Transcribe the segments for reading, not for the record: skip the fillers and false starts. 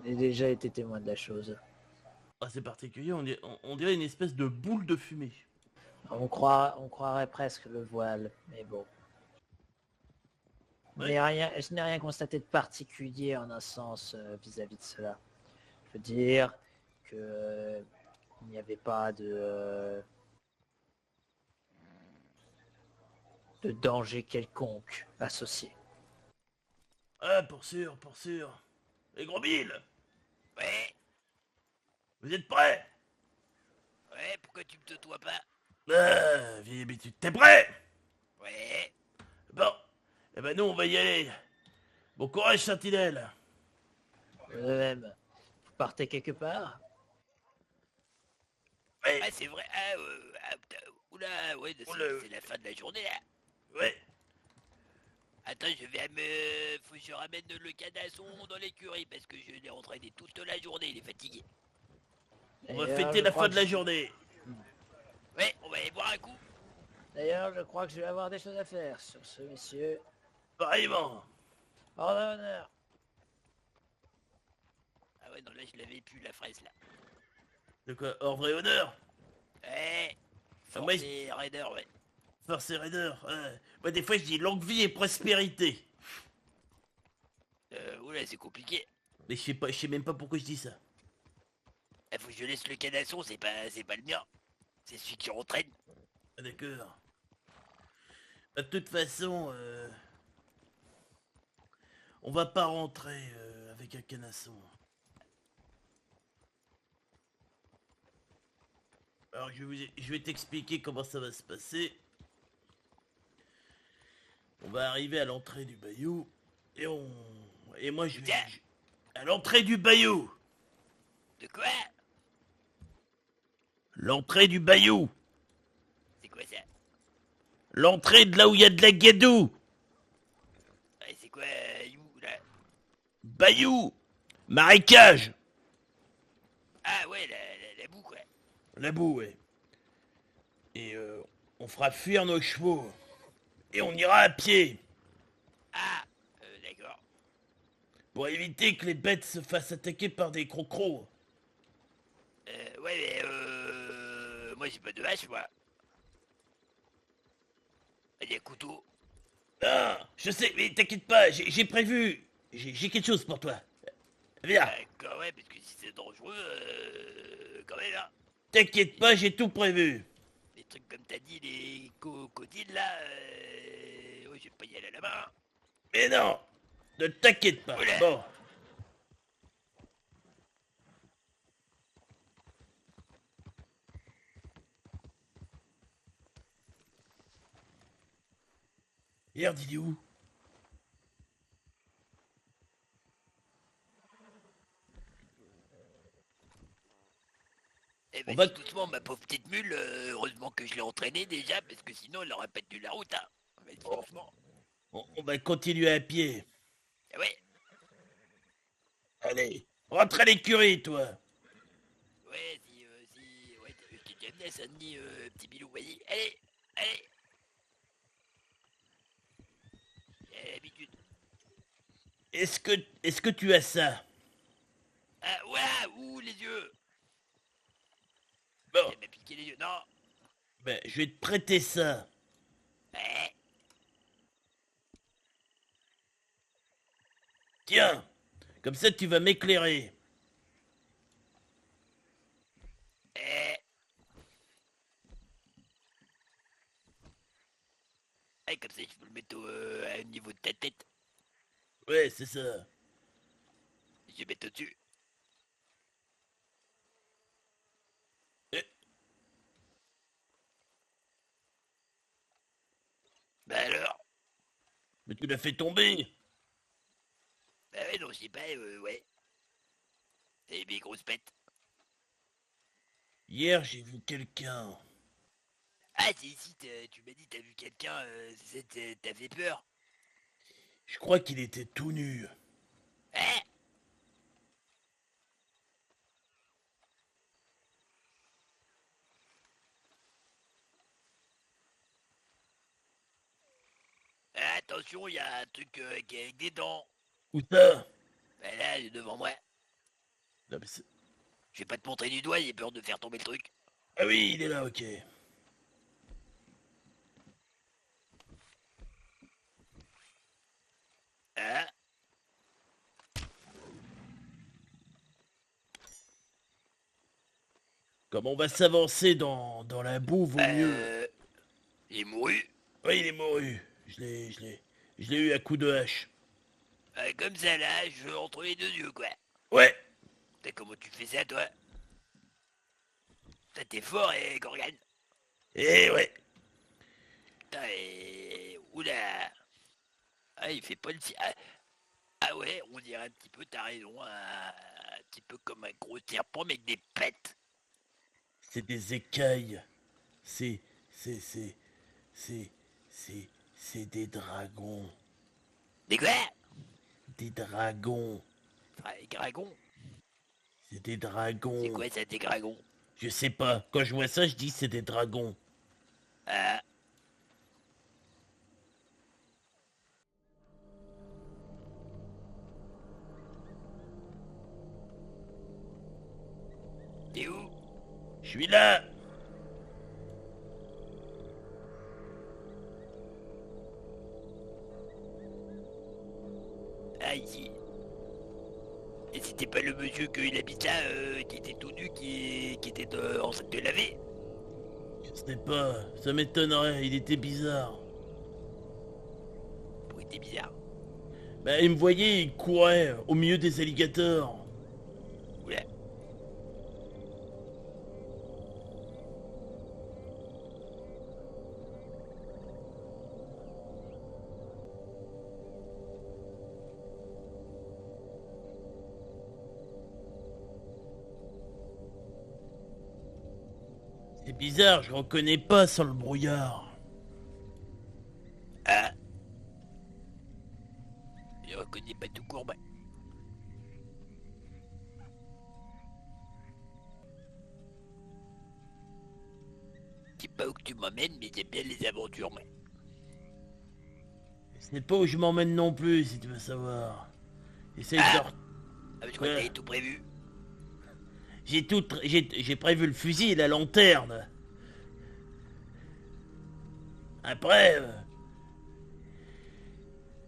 J'ai déjà été témoin de la chose. Ah, c'est particulier, on dirait une espèce de boule de fumée. On croirait presque le voile, mais bon. Ouais. Je n'ai rien constaté de particulier en un sens vis-à-vis de cela. Je veux dire que il n'y avait pas de danger quelconque associé. Ah, pour sûr, pour sûr. Les gros Bill, Ouais, vous êtes prêts? ouais, pourquoi tu me tutoies pas? Ah, vieille habitude. T'es prêt? Ouais, Bon. Eh ben nous, on va y aller. Bon courage, Sentinelle. De même, vous partez quelque part? Ouais. ah c'est vrai, putain, oula, ouais, Oula. c'est la fin de la journée là. Ouais. Attends, faut que je ramène le canasson dans l'écurie parce que je l'ai entraîné toute la journée, il est fatigué. On va D'ailleurs, fêter je la crois fin que de la journée. Ouais, on va aller boire un coup. D'ailleurs, je crois que je vais avoir des choses à faire sur ce, messieurs. Pareillement. Ordre à l'honneur. Ah ouais, non, là je l'avais plus la fraise là. De quoi? Ordre et honneur. Ouais, Ah, moi, force et raider, ouais. force et raideur. Moi, des fois, je dis longue vie et prospérité. Oula, c'est compliqué. Mais je sais même pas pourquoi je dis ça. Faut que je laisse le canasson, c'est pas le mien. C'est celui qui entraîne. Ah, d'accord. Bah, de toute façon, on va pas rentrer avec un canasson. Alors, je vais t'expliquer comment ça va se passer. On va arriver à l'entrée du bayou. Et on... Et moi, Putain, à l'entrée du bayou. de quoi? L'entrée du bayou. C'est quoi ça? L'entrée de là où il y a de la guédou. Ouais, c'est quoi, you, là? Bayou. Marécage. Ah ouais, la boue, quoi. La boue, ouais. Et on fera fuir nos chevaux. Et on ira à pied. Ah, d'accord. Pour éviter que les bêtes se fassent attaquer par des crocros. Ouais, mais moi j'ai pas de hache, moi. Il y a couteau. Ah, je sais, mais t'inquiète pas, j'ai prévu. J'ai quelque chose pour toi. Viens. Quand même, parce que si c'est dangereux, quand même, hein. T'inquiète pas, j'ai tout prévu. Les trucs comme t'as dit, les cocodines, là, ouais, je vais pas y aller à la main. Mais non, ne t'inquiète pas. Oula. Bon. Merde, il est où? Eh On ben, va, dis doucement, ma pauvre petite mule, heureusement que je l'ai entraînée déjà, parce que sinon elle aurait pas tenu la route, hein. Mais dis doucement. on va continuer à pied. Ah ouais, Allez, rentre à l'écurie, toi. ouais, ouais, je t'ai déjà amené à Saint-Denis, petit bilou, vas-y, allez, allez, j'ai l'habitude. Est-ce que tu as ça? Ah, ouah, ouh, les yeux. Bon, Elle m'a piqué les yeux, non. ben, je vais te prêter ça. Eh, Tiens, comme ça tu vas m'éclairer. eh, comme ça je peux le mettre au niveau de ta tête. Ouais, c'est ça. Je vais mettre au-dessus. Eh, Bah alors. mais tu l'as fait tomber. Bah ouais, non, je sais pas, ouais. C'est mes grosses bêtes. Hier, j'ai vu quelqu'un. Ah, c'est ici, tu m'as dit, t'as vu quelqu'un, t'as fait peur. Je crois qu'il était tout nu. Eh, attention, il y a un truc avec des dents. Où ça? Bah là, devant moi. Non, mais c'est- Je vais pas te montrer du doigt, j'ai peur de faire tomber le truc. Ah oui, il est là, ok. Hein? Comme on va s'avancer dans la boue, vaut mieux. Il est mouru. Oui, il est mouru. Je l'ai eu à coup de hache. Comme ça là, je entre les deux yeux quoi. Ouais. Putain, comment tu fais ça toi? Putain, t'es fort, Gorgane. Eh ouais. Putain, oula. Ah, il fait pas le ah ouais, on dirait un petit peu, t'as raison, un petit peu comme un gros serpent mais avec des pètes. C'est des écailles. C'est. C'est. C'est. C'est. C'est des dragons. Des quoi? Des dragons. Dragons? C'est des C'est dragons. quoi ça, des dragons? Je sais pas. Quand je vois ça, je dis c'est des dragons. Ah. T'es où? Je suis là. Ah, ici. Et c'était pas le monsieur qu'il habite là, qui était tout nu, qui était en train de te laver? Je sais pas. Ça m'étonnerait. Il était bizarre. Pourquoi t'es bizarre? Bah, il me voyait, il courait au milieu des alligators. Oula. C'est bizarre, je reconnais pas sans le brouillard. Ah. Je reconnais pas tout court, bah. Je sais pas où que tu m'emmènes, mais j'aime bien les aventures, moi. Je sais pas où je m'emmène non plus, si tu veux savoir. Essaye de... Ah, mais je crois que Ouais. t'avais tout prévu. J'ai prévu le fusil et la lanterne. Après...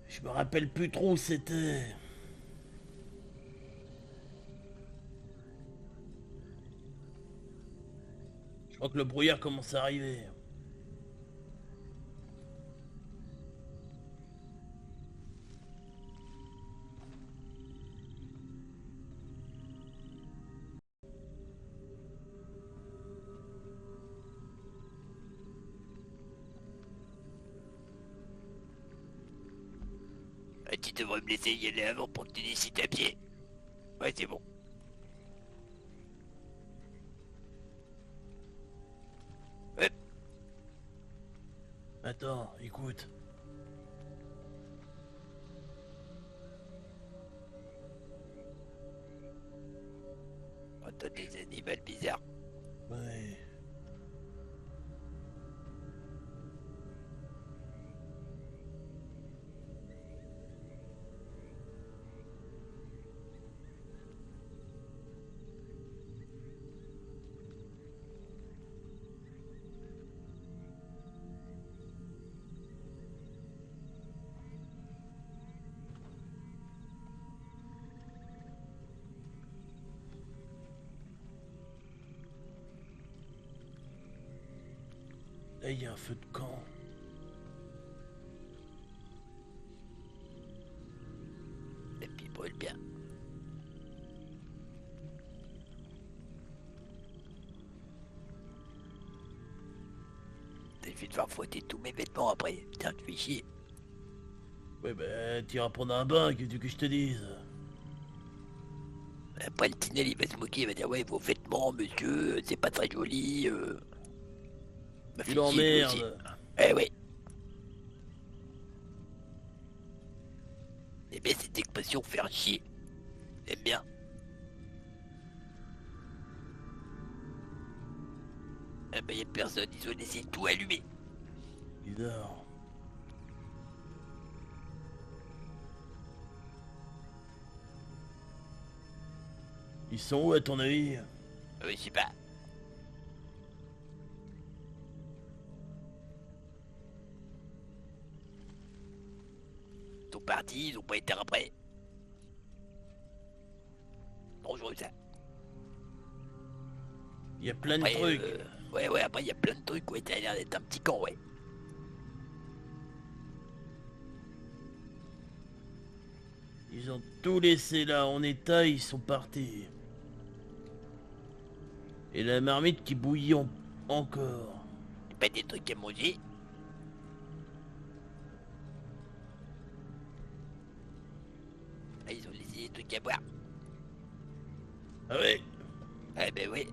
je me rappelle plus trop où c'était. Je crois que le brouillard commence à arriver. Tu devrais me laisser y aller avant pour que tu décides à pied. Ouais, c'est bon. Hop. Attends, écoute. Oh, t'as des animaux bizarres. Ouais. Là, il y a un feu de camp. Et puis brûle bien. T'as vu devoir fouetter tous mes vêtements après. Putain, tu fais chier. Ouais, bah, t'iras prendre un bain, que tu veux que je te dise? Après, le Tinel, il va se moquer, il va dire, ouais, vos vêtements, monsieur, c'est pas très joli. M'a Tu fait chier, lui aussi. l'emmerdes. Eh oui. Eh bien, cette expression, faire chier. J'aime bien. Eh ben, y'a personne, ils ont laissé tout allumé. Bizarre. Ils sont où à ton avis? Je sais pas. Ils sont partis, ils ont pas été après. Dangereux ça. Il y a plein de Après, trucs. ouais, après il y a plein de trucs, ouais, ça a l'air d'être un petit camp, ouais. Ils ont tout laissé là en état, ils sont partis. Et la marmite qui bouillit encore. Y'a pas des trucs à manger. Ah, ils ont laissé des trucs à boire. Ah ouais? Ah ben ouais.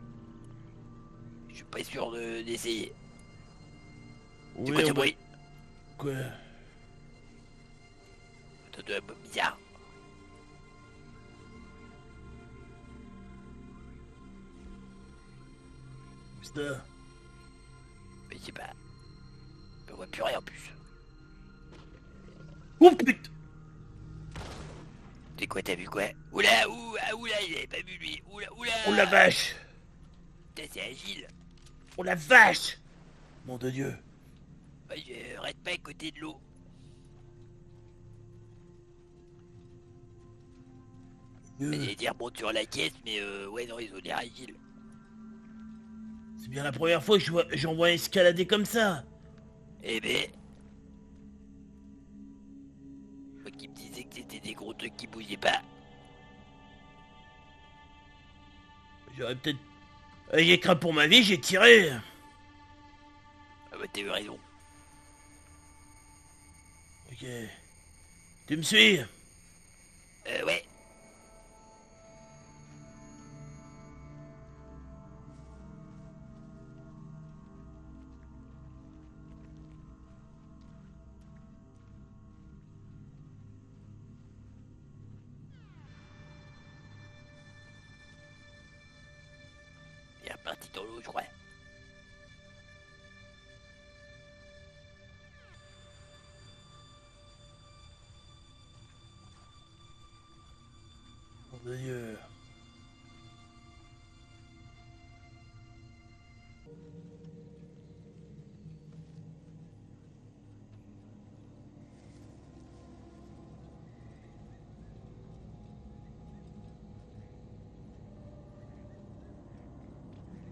Je suis pas sûr d'essayer. C'est Oui, quoi ce on va... bruit? Quoi? Ça doit être bizarre. C'est ça. Mais je sais pas. Je vois plus rien en plus. Oh putain! C'est quoi, t'as vu quoi? Oula, oula, il avait pas vu lui. Oula, oula. Oh la vache! Putain, c'est agile. Oh la vache! Mon de Dieu! Ouais, je reste pas à côté de l'eau. J'allais dire monte sur la caisse, mais ouais, non, ils ont l'air agiles. C'est bien la première fois que j'en vois escalader comme ça! Eh ben. Moi qui me disais que c'était des gros trucs qui bougeaient pas. J'aurais peut-être... J'ai craint pour ma vie, j'ai tiré! Ah bah t'as eu raison. Ok. Tu me suis? Ouais. Il est reparti dans l'eau, je crois. Mon de Dieu.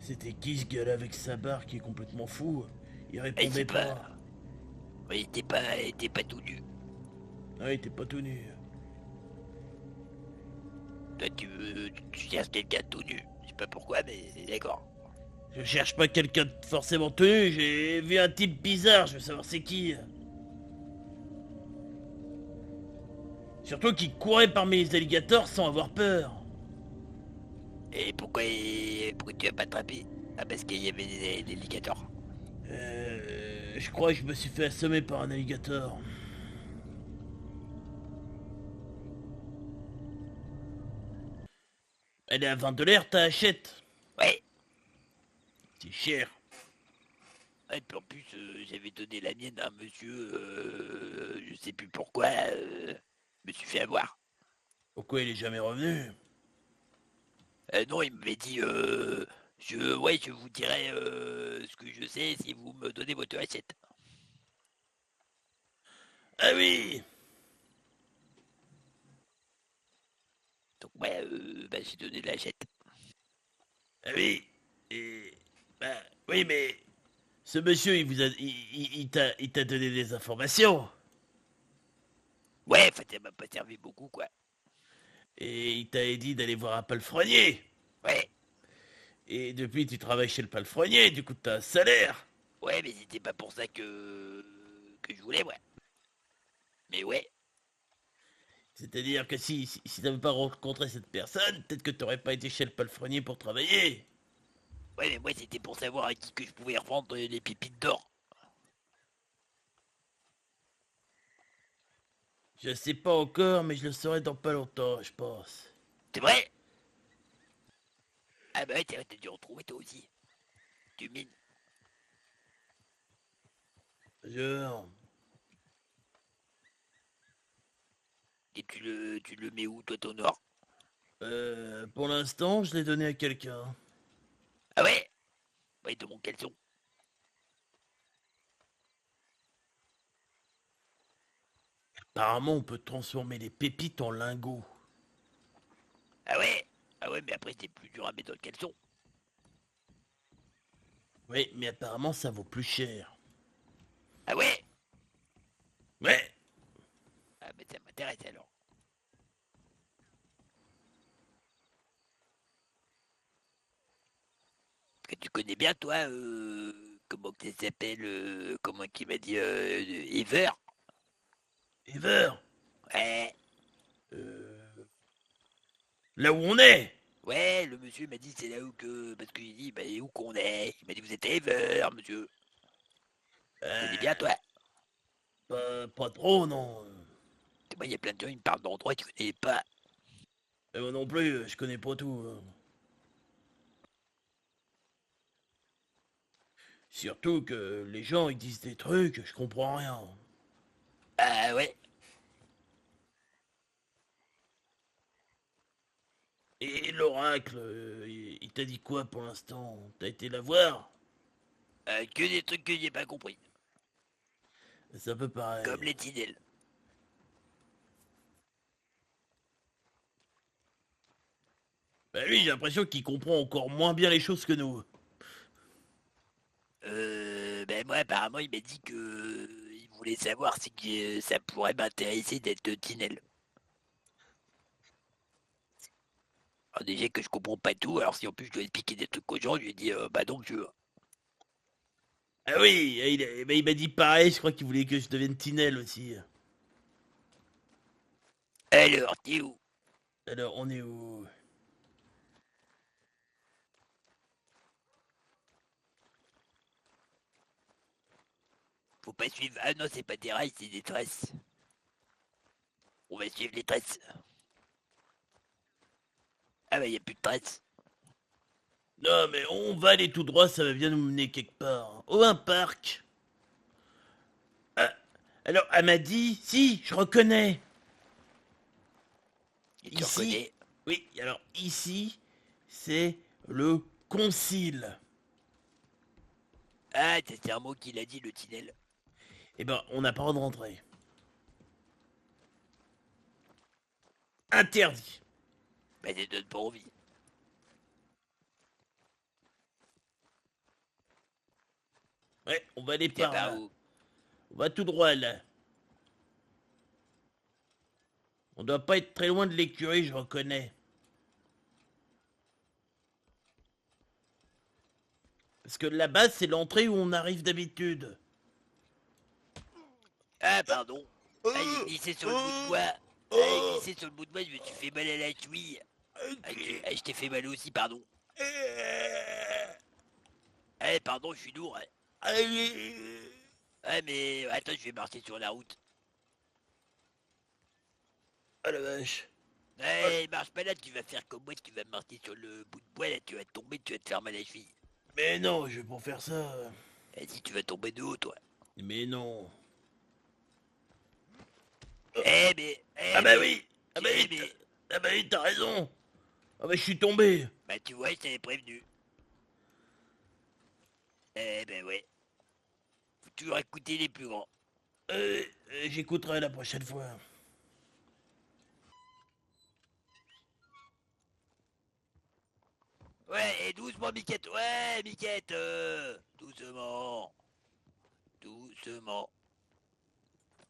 C'était qui ce gars-là avec sa barre qui est complètement fou? Il répondait c'est pas- pas. Ouais, il était pas tout nu. Ah, il était pas tout nu. Toi, tu cherches quelqu'un de tout nu. Je sais pas pourquoi, mais d'accord. Je cherche pas quelqu'un de forcément tenu, j'ai vu un type bizarre, je veux savoir c'est qui. Surtout qu'il courait parmi les alligators sans avoir peur. Et pourquoi tu as pas attrapé? Ah, parce qu'il y avait des alligators. Je crois que je me suis fait assommer par un alligator. Elle est à 20 $ ta hachette. Ouais. C'est cher. Et puis en plus, j'avais donné la mienne à un monsieur, je sais plus pourquoi, je me suis fait avoir. Pourquoi il est jamais revenu? Non, il m'avait dit, je vous dirai ce que je sais si vous me donnez votre assiette. Ah oui. Donc ouais, j'ai donné l'assiette. Ah oui. Et... Bah oui mais... Ce monsieur il vous a... il t'a donné des informations. Ouais, enfin, ça m'a pas servi beaucoup, quoi. Et il t'a dit d'aller voir un palefrenier. Ouais, Et depuis, tu travailles chez le palefrenier, du coup, t'as un salaire. ouais, mais c'était pas pour ça que je voulais, ouais. Mais ouais, C'est-à-dire que si t'avais pas rencontré cette personne, peut-être que t'aurais pas été chez le palefrenier pour travailler. ouais, mais moi, c'était pour savoir à qui que je pouvais revendre les pépites d'or. Je sais pas encore, mais je le saurai dans pas longtemps, je pense. C'est vrai? Ah bah ouais, t'as dû retrouver toi aussi. Tu mines. Genre, Et tu le mets où, toi, ton or? Pour l'instant, je l'ai donné à quelqu'un. Ah ouais? Ouais, de mon caleçon. Apparemment, on peut transformer les pépites en lingots. Ah ouais? Ah ouais, mais après c'est plus dur à mettre dans le caleçon. Oui, mais apparemment, ça vaut plus cher. Ah ouais? Ouais. Ah mais ça m'intéresse alors. Parce que tu connais bien toi, comment que ça s'appelle, comment qu'il m'a dit, Ever? Ever, Ouais. euh, là où on est. Ouais, le monsieur m'a dit c'est là où que... Parce qu'il dit, bah où qu'on est? Il m'a dit vous êtes Ever, monsieur. Tu connais bien toi? Pas trop, non. Moi il y a plein de gens, ils me parlent d'endroits que tu connais pas. Et moi non plus, je connais pas tout. Surtout que les gens, ils disent des trucs, je comprends rien. Ah ouais. Et l'oracle, il t'a dit quoi pour l'instant? T'as été la voir? Que des trucs que j'ai pas compris. C'est un peu pareil. Comme les Tinel. Bah lui, j'ai l'impression qu'il comprend encore moins bien les choses que nous. Ben moi apparemment il m'a dit que il voulait savoir si ça pourrait m'intéresser d'être Tinel. Alors déjà que je comprends pas tout, alors si en plus je dois expliquer des trucs aux gens, je lui ai dit bah donc je... Ah oui, il m'a dit pareil, je crois qu'il voulait que je devienne Tinel aussi. Alors, t'es où? Alors, on est où? Faut pas suivre... Ah non, c'est pas des rails, c'est des tresses. On va suivre les tresses. Ah bah y a plus de tresses. Non, mais on va aller tout droit, ça va bien nous mener quelque part. Oh, un parc. Ah, alors, elle m'a dit, si, je reconnais. Et tu Ici, reconnais? oui, alors ici, c'est le concile. Ah, c'est un mot qu'il a dit, le Tinel. Eh ben, on n'a pas le droit de rentrer. Interdit. Bah ça donne pas envie. Ouais, on va aller C'est par par là. où? On va tout droit là. On doit pas être très loin de l'écurie, je reconnais. Parce que là-bas, c'est l'entrée où on arrive d'habitude. Ah, pardon. Ah, j'ai glissé sur le bout de bois. Ah, j'ai glissé sur le bout de bois, je me suis fait mal à la cheville. Ah, je t'ai fait mal aussi, pardon. Eh, pardon, je suis lourd. Hein. Ah, mais attends, je vais marcher sur la route. Ah la vache. Eh, marche pas là, tu vas faire comme moi, tu vas marcher sur le bout de bois, là, tu vas tomber, tu vas te faire mal à la cheville. Mais non, je vais pas faire ça. Eh, si tu vas tomber de haut, toi. Mais non. Ah Eh, bah mais, oui. eh, mais, Ah bah oui, t'as raison. Ah bah je suis tombé. bah tu vois, je t'avais prévenu. Eh ben ouais, faut toujours écouter les plus grands. J'écouterai la prochaine fois. Ouais, et doucement, Miquette, ouais, Miquette, doucement, doucement.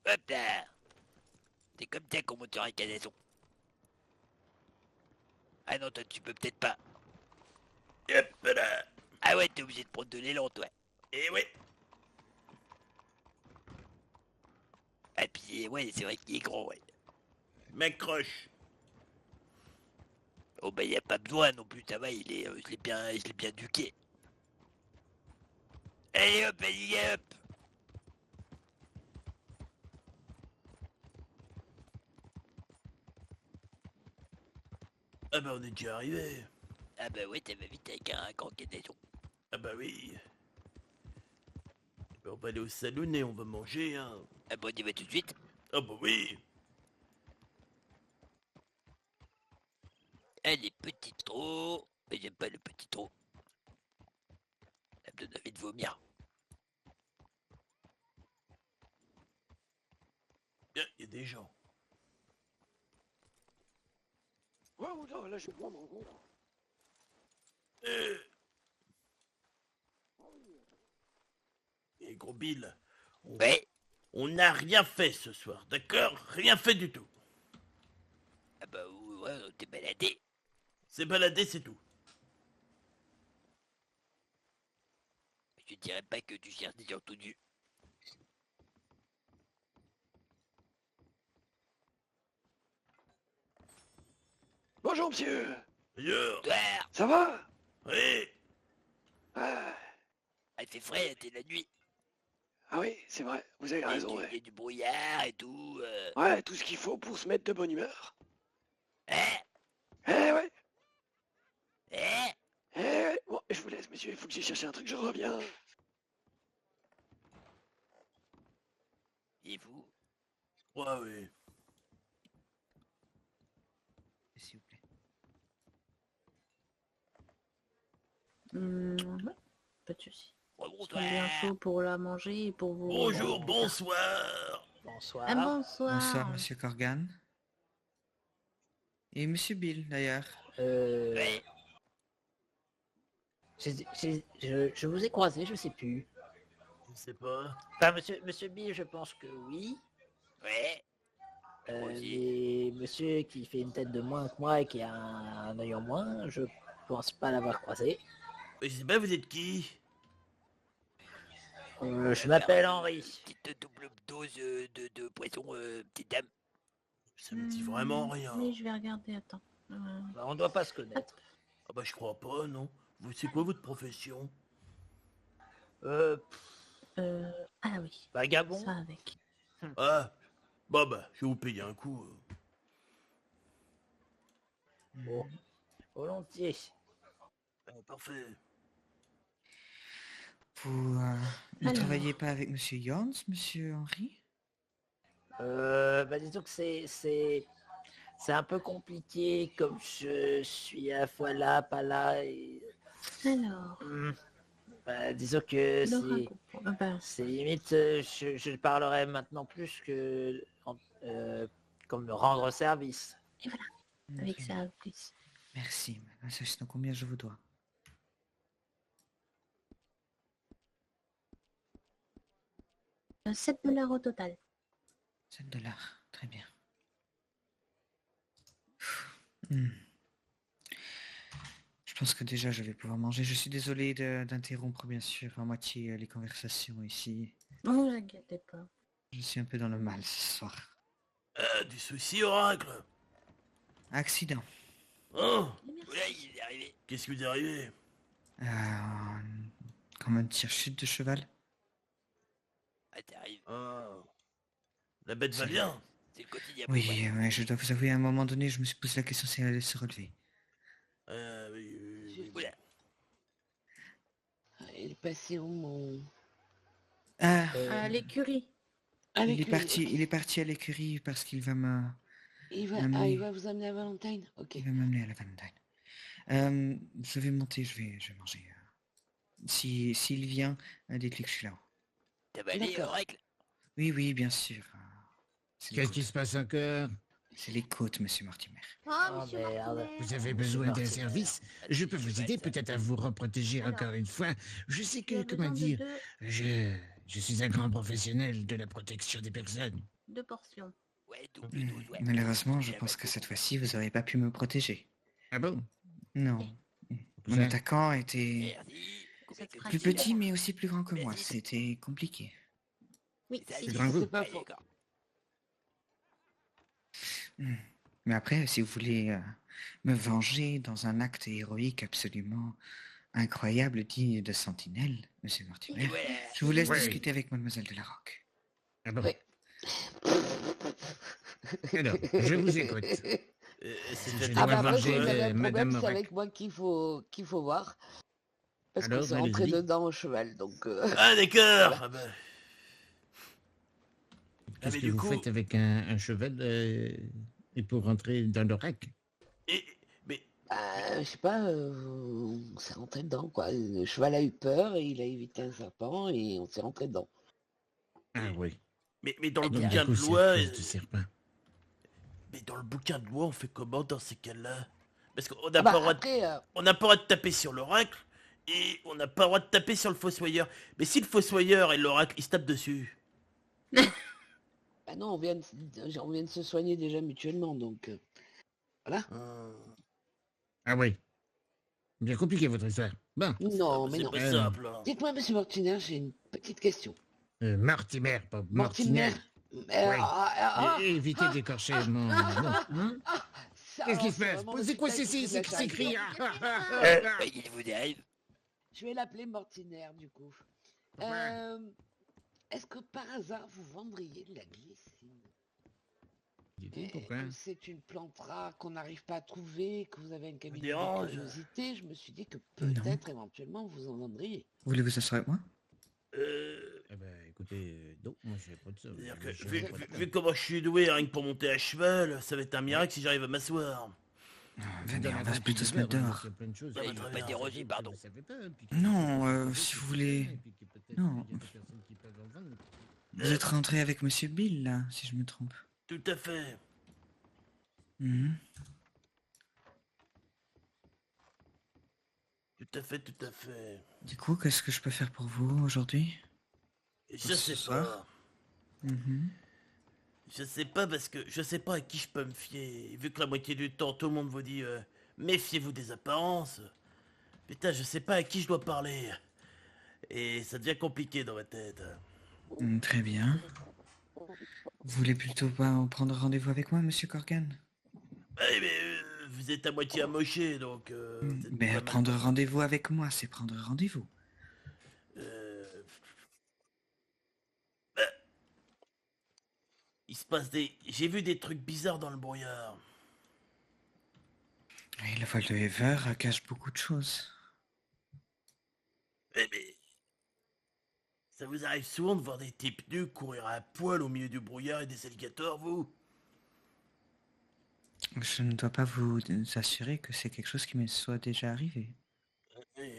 Hop là, c'est comme ça qu'on monte sur un canasson. Ah non, toi, tu peux peut-être pas. Hop là. Ah ouais, t'es obligé de prendre de l'élan, toi. Et ouais. Ah puis, ouais, c'est vrai qu'il est grand, ouais. M'accroche. Oh bah, y a pas besoin non plus, ça va, je l'ai bien duqué. Allez hop, allez hop. Ah bah on est déjà arrivé. Ah bah ouais, t'avais vite avec un grand canasson. Ah bah oui. Bah, on va aller au saloon et on va manger, hein. Ah bah, on y va tout de suite. Ah bah oui. Elle est petite trop. Mais j'aime pas le petit trop. Ça me donne envie de vomir. Bien, il y a des gens. Wow, là, je prends mon compte. Et gros Bill, Ouais. on n'a rien fait ce soir, d'accord? Rien fait du tout. Ah bah ouais, on t'est baladé. C'est baladé, c'est tout. Je dirais pas que tu cherches des gens tout nus. Bonjour, monsieur. Ailleurs. Toi, Ça va? Oui. Ah, il fait frais, c'est la nuit. ah oui, c'est vrai, vous avez raison, Il y ouais. a du brouillard et tout. Ouais, tout ce qu'il faut pour se mettre de bonne humeur. Hein? Eh ouais, Hein? eh ouais. Bon, je vous laisse, monsieur, il faut que j'aille chercher un truc, je reviens. Et vous? Ouais, oui. S'il vous plaît. Ouais, pas de soucis. Je Bonsoir. serai bien chaud pour la manger et pour vous. Bonjour, bonsoir. Bonsoir. Ah, bonsoir. Bonsoir, monsieur Corgan. Et monsieur Bill, d'ailleurs. Ouais. Je vous ai croisé, je sais plus. Je sais pas. Enfin, monsieur Bill, je pense que oui. Ouais. Moi aussi. Et monsieur qui fait une tête de moins que moi et qui a un œil en moins, je pense pas l'avoir croisé. Mais je sais pas, vous êtes qui? Je m'appelle Henri. Petite double dose de poisson, petite dame. Ça me dit vraiment rien. Oui, je vais regarder, attends. Bah, on doit pas se connaître. Ah bah je crois pas, non. Vous, c'est quoi votre profession? Ah oui, Vagabond. ça avec. Ah, bah, je vais vous payer un coup. Bon, volontiers. Parfait. Vous ne Alors. travaillez pas avec monsieur Jans, monsieur Henry? Bah, disons que c'est un peu compliqué comme je suis à la fois là, pas là. Et... Alors, Bah, disons que le ragoût. c'est limite, je parlerai maintenant plus que comme me rendre service. Avec Très ça bien. en plus. Merci, madame. Sinon, combien je vous dois? 7 $ au total. 7 $. Très bien. Hmm. Je pense que déjà je vais pouvoir manger. Je suis désolé d'interrompre bien sûr à moitié les conversations ici. Ne vous inquiétez pas. Je suis un peu dans le mal ce soir. Du souci, oracle. Accident. Oh, Oula, il est arrivé. qu'est-ce qui vous est arrivé? Comment dire, chute de cheval? Ah, t'arrives. Ah, la bête va C'est- bien. C'est le quotidien pour moi. Oui, mais je dois vous avouer, à un moment donné, je me suis posé la question si elle allait se relever. Oui. Oula. Il est passé où mon... Ah, À l'écurie. Avec il est parti à l'écurie parce qu'il va me... il va... Amener. Ah, il va vous amener à Valentine. Ok. Il va m'amener à la Valentine. Je vais monter, je vais manger. S'il vient, dites-lui que je suis là. T'as valé, D'accord. oracle? Oui, bien sûr. C'est les Qu'est-ce qui côtes. se passe encore? C'est les côtes, monsieur Mortimer. Oh, merde. Vous avez Monsieur besoin d'un Martin. service? Je peux vous aider peut-être à vous reprotéger Alors, encore une fois. Je sais Tu as que, comment besoin de dire, je suis un grand professionnel de la protection des personnes. deux portions. Ouais, double dose, ouais. Malheureusement, je J'aime pense que beaucoup. cette fois-ci, vous n'aurez pas pu me protéger. Ah bon? Non. Mon Ça- attaquant était Merci. Combien Cette que phrase- plus petit, mais aussi plus grand que moi. Merci. C'était compliqué. Oui, Ça, si, C'est si. grand goût. C'est pas Ouais, faux. d'accord. Mais après, si vous voulez me venger dans un acte héroïque absolument incroyable, digne de Sentinelle, monsieur Mortimer, Et voilà. je vous laisse Ouais. discuter avec mademoiselle de la Roque. Ah bon? Oui. Alors, je vous écoute. C'est Je fait dois Ah bah voir après, si j'ai, vous avez un Madame problème, c'est Morac. avec moi qu'il faut voir. Parce Alors, qu'on s'est rentré allez-y. dedans au cheval, donc... Ah, d'accord. Ah, bah. Qu'est-ce mais que du vous coup, faites avec un cheval et pour rentrer dans l'oracle? et- mais Je sais pas, on s'est rentré dedans, quoi. Le cheval a eu peur et il a évité un serpent et on s'est rentré dedans. Ah oui. Mais dans le Eh bien, Donc, du bouquin coup, de c'est à loi, cause du serpent. mais dans le bouquin de loi, on fait comment dans ces cas-là? Parce qu'on Ah n'a bah pas le droit de, après, on n'a pas le droit de taper sur l'oracle et on n'a pas le droit de taper sur le fossoyeur. Mais si le fossoyeur et l'oracle, ils se tapent dessus. bah non, on vient de se soigner déjà mutuellement, donc voilà. Hum. Ah oui. Bien compliqué, votre histoire. Bon. Ah Non, bah, mais c'est non. pas Euh, simple. Hein. Dites-moi, monsieur Mortiner, j'ai une petite question. Mortimer, pas Mortimer, Mortinel. Oui. Évitez d'écorcher mon nom. Hein? ça, Qu'est-ce qui se c'est passe? vraiment le C'est quoi putain qui fait de la ces cris? charité. il vous arrive. Je vais l'appeler Mortiner, du coup. Ouais. Est-ce que par hasard, vous vendriez de la glycine? Dites-moi Et pourquoi. comme c'est une plante rare qu'on n'arrive pas à trouver, que vous avez un cabinet de dérange. curiosité, je me suis dit que Non. peut-être éventuellement vous en vendriez. Voulez-vous assurer avec moi? Eh ben, écoutez, non, moi je vais pas de ça. C'est-à-dire que Moi, je vu, vais pas de vu- ça. vu comment je suis doué rien que pour monter à cheval, ça va être un miracle si j'arrive à m'asseoir. Venez, on va plutôt se mettre dehors. Ah, il veut pas déroger, pardon. Non, si vous voulez. Non. Vous êtes rentré avec Monsieur Bill, là, si je me trompe. Tout à fait. Mhm. Tout à fait, tout à fait. Du coup, qu'est-ce que je peux faire pour vous aujourd'hui? Je Ce sais soir pas. Mhm. Je sais pas parce que je sais pas à qui je peux me fier. Vu que la moitié du temps tout le monde vous dit méfiez-vous des apparences. Putain, je sais pas à qui je dois parler. Et ça devient compliqué dans ma tête. Très bien. Vous voulez plutôt pas prendre rendez-vous avec moi, Monsieur Corgan? Ouais, mais vous êtes à moitié amoché, donc... vous êtes Mais pas mal prendre dans- rendez-vous avec moi, c'est prendre rendez-vous. Euh, bah, il se passe des... J'ai vu des trucs bizarres dans le brouillard. Et le vol de Ever cache beaucoup de choses. Mais... Ça vous arrive souvent de voir des types nus courir à poil au milieu du brouillard et des alligators, vous? Je ne dois pas vous assurer que c'est quelque chose qui me soit déjà arrivé. Oui.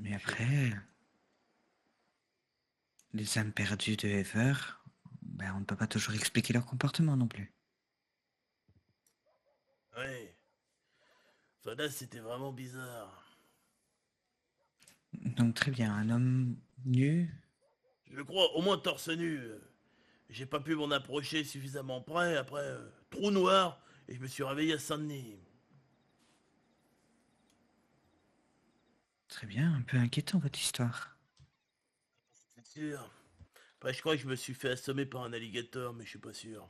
Mais après, les âmes perdues de Ever, ben, on ne peut pas toujours expliquer leur comportement non plus. Oui. Enfin là, c'était vraiment bizarre. Donc très bien, un homme nu. Je crois, au moins torse nu. J'ai pas pu m'en approcher suffisamment près, après, trou noir, et je me suis réveillé à Saint-Denis. Très bien, un peu inquiétant votre histoire. C'est sûr. Après, je crois que je me suis fait assommer par un alligator, mais je suis pas sûr.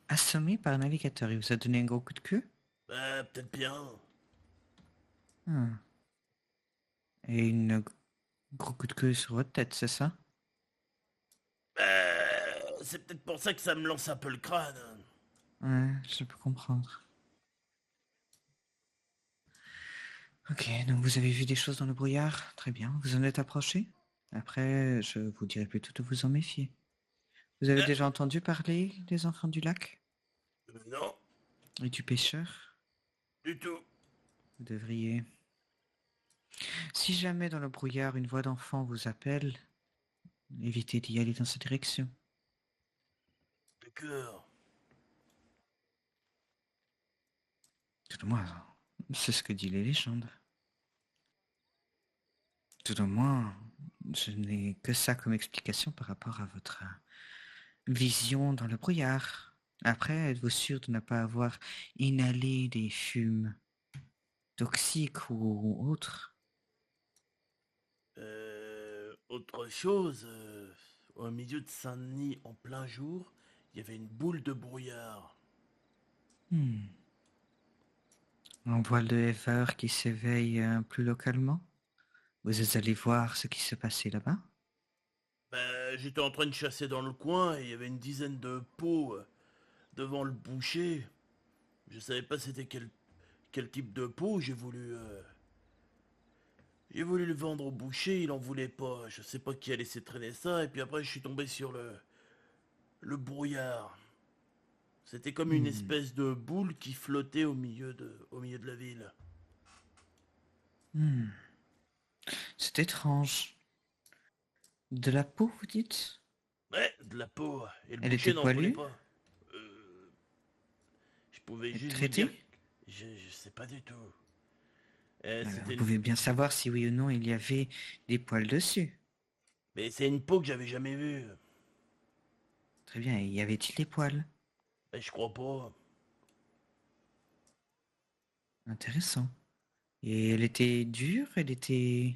Assommé par un alligator, il vous a donné un gros coup de queue? Bah, peut-être bien. Ah. Et une gros coup de queue sur votre tête, c'est ça? Bah, c'est peut-être pour ça que ça me lance un peu le crâne. Ouais, je peux comprendre. Ok, donc vous avez vu des choses dans le brouillard? Très bien, vous en êtes approché? Après, je vous dirais plutôt de vous en méfier. Vous avez déjà entendu parler des enfants du lac Non, et du pêcheur? du tout. Vous devriez. Si jamais dans le brouillard une voix d'enfant vous appelle, évitez d'y aller dans cette direction. D'accord. Tout au moins, c'est ce que disent les légendes. Tout au moins, je n'ai que ça comme explication par rapport à votre vision dans le brouillard. Après, êtes-vous sûr de ne pas avoir inhalé des fumes toxiques ou autres? Autre chose, au milieu de Saint-Denis, en plein jour, il y avait une boule de brouillard. Un voile de Ever qui s'éveille plus localement? Vous êtes allé voir ce qui se passait là-bas? Bah, j'étais en train de chasser dans le coin et il y avait une dizaine de pots devant le boucher. Je savais pas c'était quel type de pot. J'ai voulu le vendre au boucher, il en voulait pas. Je sais pas qui a laissé traîner ça. Et puis après, je suis tombé sur le brouillard. C'était comme une espèce de boule qui flottait au milieu de la ville. Hmm. C'est étrange. De la peau, vous dites? Ouais, de la peau. Et le Elle boucher était n'en voulait poilue? pas. Je pouvais Et juste vous traitée? dire... Je sais pas du tout. Vous C'était pouvez bien savoir si oui ou non il y avait des poils dessus. Mais c'est une peau que j'avais jamais vue. Très bien, et y avait-il des poils? Ben, je crois pas. Intéressant. Et elle était dure, elle était...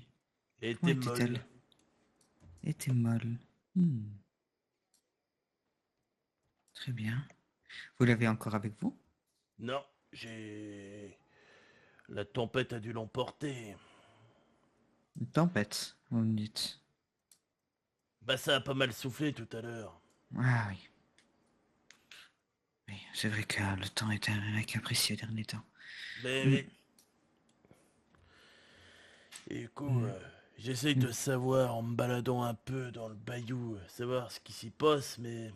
Elle Comment était molle. était-elle? Elle était molle. Hmm. Très bien. Vous l'avez encore avec vous? Non, j'ai... La tempête a dû l'emporter. Une tempête, vous me dites. Bah ça a pas mal soufflé tout à l'heure. Ah oui. Oui, c'est vrai que le temps est un capricieux dernier temps. Mais Mm. oui. Et du coup, Mm. j'essaye de savoir en me baladant un peu dans le bayou, savoir ce qui s'y passe, mais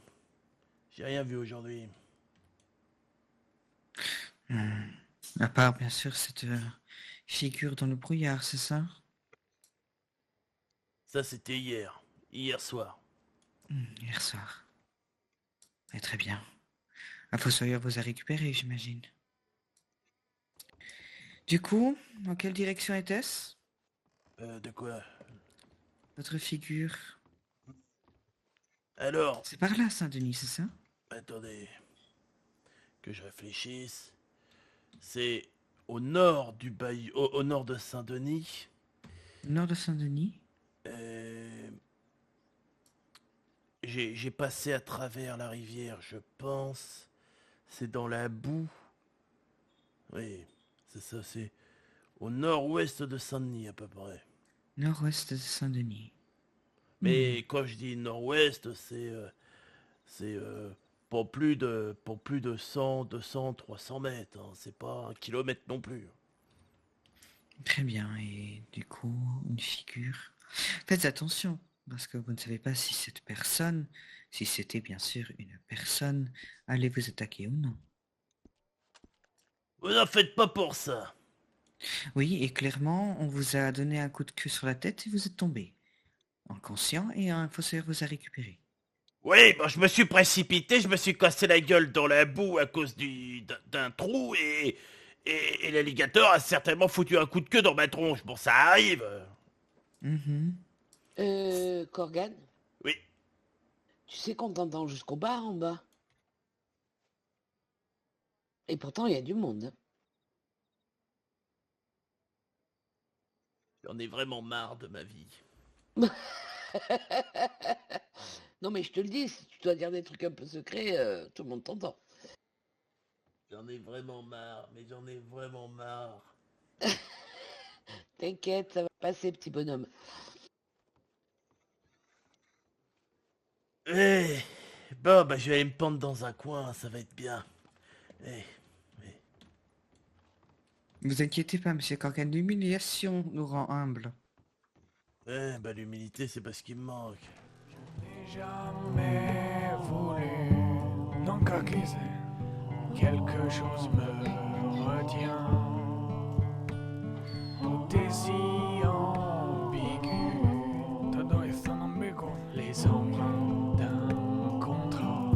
j'ai rien vu aujourd'hui. À part, bien sûr, cette figure dans le brouillard, c'est ça? Ça c'était hier soir. Hier soir. Et très bien. Un fossoyeur vous a récupéré, j'imagine. Du coup, dans quelle direction était-ce? De quoi? Votre figure? Alors, C'est par là, Saint-Denis, c'est ça? attendez, que je réfléchisse. C'est au nord du bayou, au nord de Saint-Denis. Nord de Saint-Denis? J'ai passé à travers la rivière, je pense. C'est dans la boue. Oui, c'est ça, c'est au nord-ouest de Saint-Denis à peu près. Nord-ouest de Saint-Denis. Mais quand je dis nord-ouest, c'est pour plus de 100, 200, 300 mètres. Hein. C'est pas un kilomètre non plus. Très bien, et du coup, une figure. Faites attention, parce que vous ne savez pas si cette personne, si c'était bien sûr une personne, allait vous attaquer ou non. Vous en faites pas pour ça. Oui, et clairement, on vous a donné un coup de queue sur la tête et vous êtes tombé. Inconscient, et un fossoyeur vous a récupéré. Oui, bon, je me suis précipité, je me suis cassé la gueule dans la boue à cause d'un trou et l'alligator a certainement foutu un coup de queue dans ma tronche. Bon, ça arrive. Mhm. Corgan, Oui. tu sais qu'on t'entend jusqu'au bar en bas. Et pourtant, il y a du monde. Hein. J'en ai vraiment marre de ma vie. Non, mais je te le dis, si tu dois dire des trucs un peu secrets, tout le monde t'entend. J'en ai vraiment marre, mais j'en ai vraiment marre. T'inquiète, ça va passer, petit bonhomme. Eh, bon, bah je vais aller me pendre dans un coin, ça va être bien. Eh, Vous inquiétez pas, monsieur Corgan, l'humiliation nous rend humbles. bah l'humilité, c'est pas ce qui me manque. Jamais voulu, nunca quise, quelque chose me retient. Tout est si ambigu, todo est en ambiguo, les emprunts d'un contrat,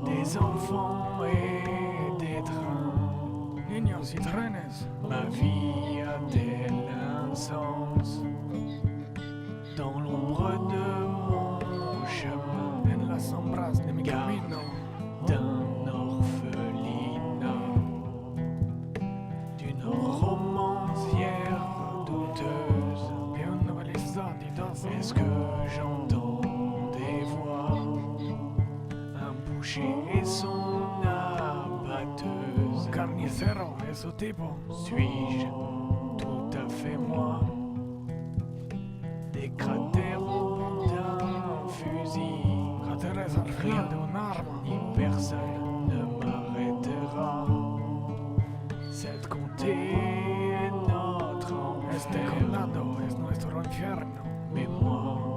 des enfants et des trains, niños y trenes, ma vie a-t-elle un sens? Dans l'ombre de mon chemin, en las sombras de mi camino, d'un orphelinat, d'une romancière douteuse, et une novelizzati. Est-ce que j'entends des voix, un boucher et son abatteuse, carnicero et ce type, suis-je tout à fait moi? Des cratères au bout d'un fusil, cratères al filo d'une arme, ni personne ne m'arrêtera. Cette comté est notre enfer, este condado es nuestro infierno, mais moi